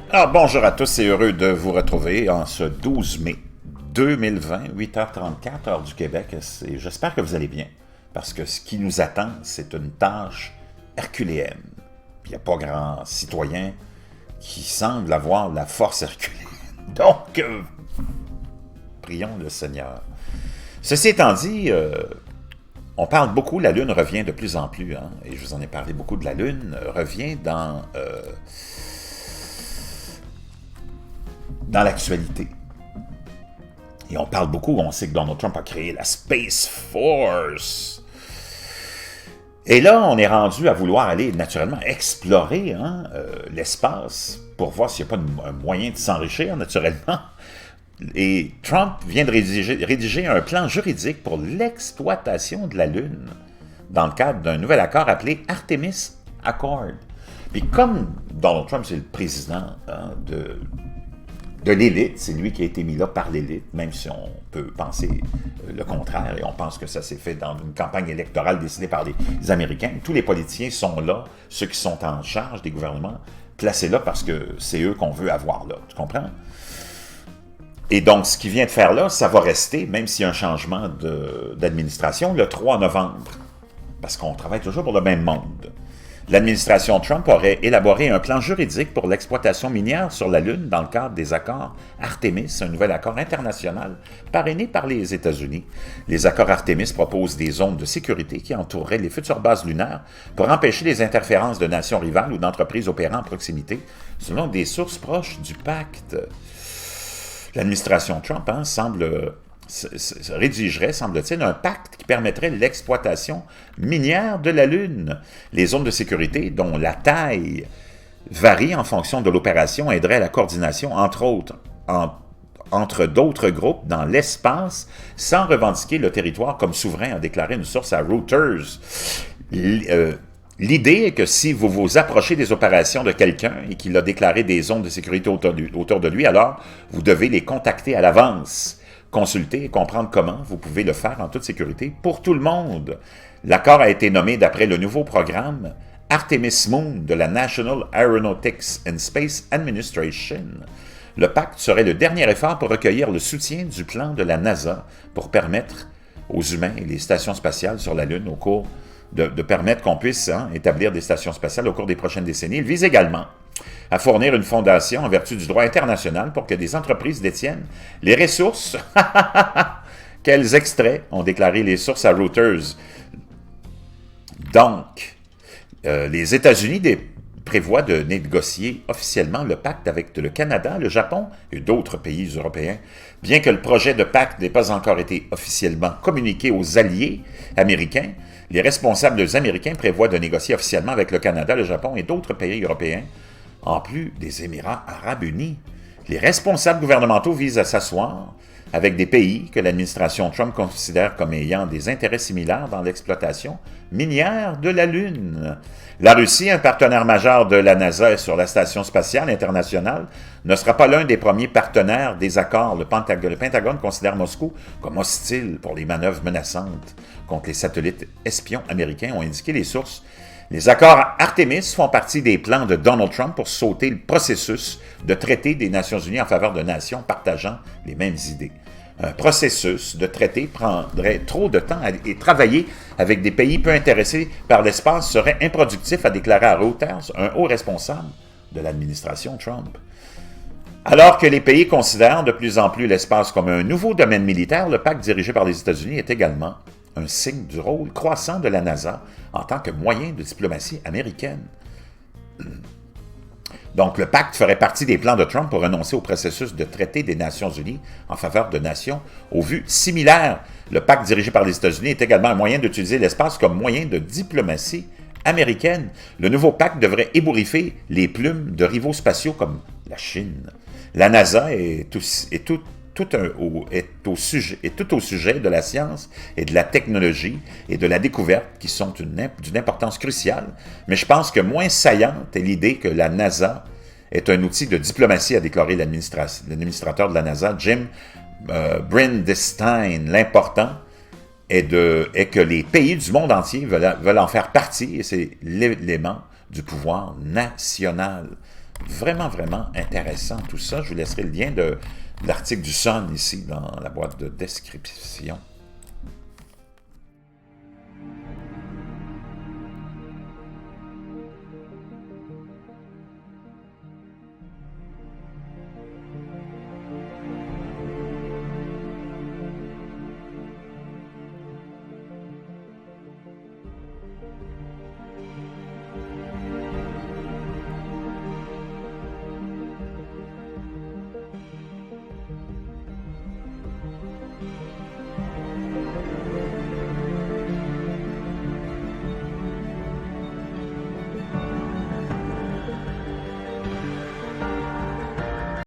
Alors, bonjour à tous et heureux de vous retrouver en ce 12 mai 2020, 8h34, heure du Québec. J'espère que vous allez bien, parce que ce qui nous attend, c'est une tâche herculéenne. Puis il n'y a pas grand citoyen qui semble avoir la force herculéenne. Donc, prions le Seigneur. Ceci étant dit, on parle beaucoup, la Lune revient de plus en plus, hein, et je vous en ai parlé beaucoup de la Lune, revient dans l'actualité. Et on parle beaucoup, on sait que Donald Trump a créé la Space Force. Et là, on est rendu à vouloir aller naturellement explorer l'espace pour voir s'il n'y a pas un moyen de s'enrichir naturellement. Et Trump vient de rédiger un plan juridique pour l'exploitation de la Lune dans le cadre d'un nouvel accord appelé Artemis Accord. Puis comme Donald Trump, c'est le président de l'élite, c'est lui qui a été mis là par l'élite, même si on peut penser le contraire, et on pense que ça s'est fait dans une campagne électorale décidée par les Américains. Tous les politiciens sont là, ceux qui sont en charge des gouvernements, placés là parce que c'est eux qu'on veut avoir là, tu comprends? Et donc, ce qu'il vient de faire là, ça va rester, même s'il y a un changement d'administration, le 3 novembre, parce qu'on travaille toujours pour le même monde. L'administration Trump aurait élaboré un plan juridique pour l'exploitation minière sur la Lune dans le cadre des accords Artemis, un nouvel accord international parrainé par les États-Unis. Les accords Artemis proposent des zones de sécurité qui entoureraient les futures bases lunaires pour empêcher les interférences de nations rivales ou d'entreprises opérant en proximité, selon des sources proches du pacte. L'administration Trump rédigerait, semble-t-il, un pacte qui permettrait l'exploitation minière de la Lune. Les zones de sécurité, dont la taille varie en fonction de l'opération, aideraient à la coordination, entre autres, entre d'autres groupes dans l'espace, sans revendiquer le territoire comme souverain, a déclaré une source à Reuters. L'idée est que si vous vous approchez des opérations de quelqu'un et qu'il a déclaré des zones de sécurité autour de lui, alors vous devez les contacter à l'avance, consulter et comprendre comment vous pouvez le faire en toute sécurité pour tout le monde. L'accord a été nommé d'après le nouveau programme Artemis Moon de la National Aeronautics and Space Administration. Le pacte serait le dernier effort pour recueillir le soutien du plan de la NASA pour permettre aux humains et les stations spatiales sur la Lune de permettre qu'on puisse établir des stations spatiales au cours des prochaines décennies. Il vise également à fournir une fondation en vertu du droit international pour que des entreprises détiennent les ressources qu'elles extraient, ont déclaré les sources à Reuters. Donc, les États-Unis prévoient de négocier officiellement le pacte avec le Canada, le Japon et d'autres pays européens. Bien que le projet de pacte n'ait pas encore été officiellement communiqué aux alliés américains, les responsables américains prévoient de négocier officiellement avec le Canada, le Japon et d'autres pays européens, en plus des Émirats arabes unis. Les responsables gouvernementaux visent à s'asseoir avec des pays que l'administration Trump considère comme ayant des intérêts similaires dans l'exploitation minière de la Lune. La Russie, un partenaire majeur de la NASA sur la Station spatiale internationale, ne sera pas l'un des premiers partenaires des accords. Le Pentagone considère Moscou comme hostile pour les manœuvres menaçantes contre les satellites espions américains, ont indiqué les sources. Les accords Artemis font partie des plans de Donald Trump pour sauter le processus de traité des Nations unies en faveur de nations partageant les mêmes idées. Un processus de traité prendrait trop de temps et travailler avec des pays peu intéressés par l'espace serait improductif, a déclaré à Reuters un haut responsable de l'administration Trump. Alors que les pays considèrent de plus en plus l'espace comme un nouveau domaine militaire, le pacte dirigé par les États-Unis est également un signe du rôle croissant de la NASA en tant que moyen de diplomatie américaine. Donc, le pacte ferait partie des plans de Trump pour renoncer au processus de traité des Nations unies en faveur de nations aux vues similaires. Le pacte dirigé par les États-Unis est également un moyen d'utiliser l'espace comme moyen de diplomatie américaine. Le nouveau pacte devrait ébouriffer les plumes de rivaux spatiaux comme la Chine. La NASA est tout au sujet de la science et de la technologie et de la découverte qui sont d'une importance cruciale, mais je pense que moins saillante est l'idée que la NASA est un outil de diplomatie, a déclaré l'administrateur de la NASA, Jim Bridenstine. L'important est que les pays du monde entier veulent en faire partie, et c'est l'élément du pouvoir national. Vraiment, vraiment intéressant tout ça. Je vous laisserai le lien de l'article du Sun ici dans la boîte de description.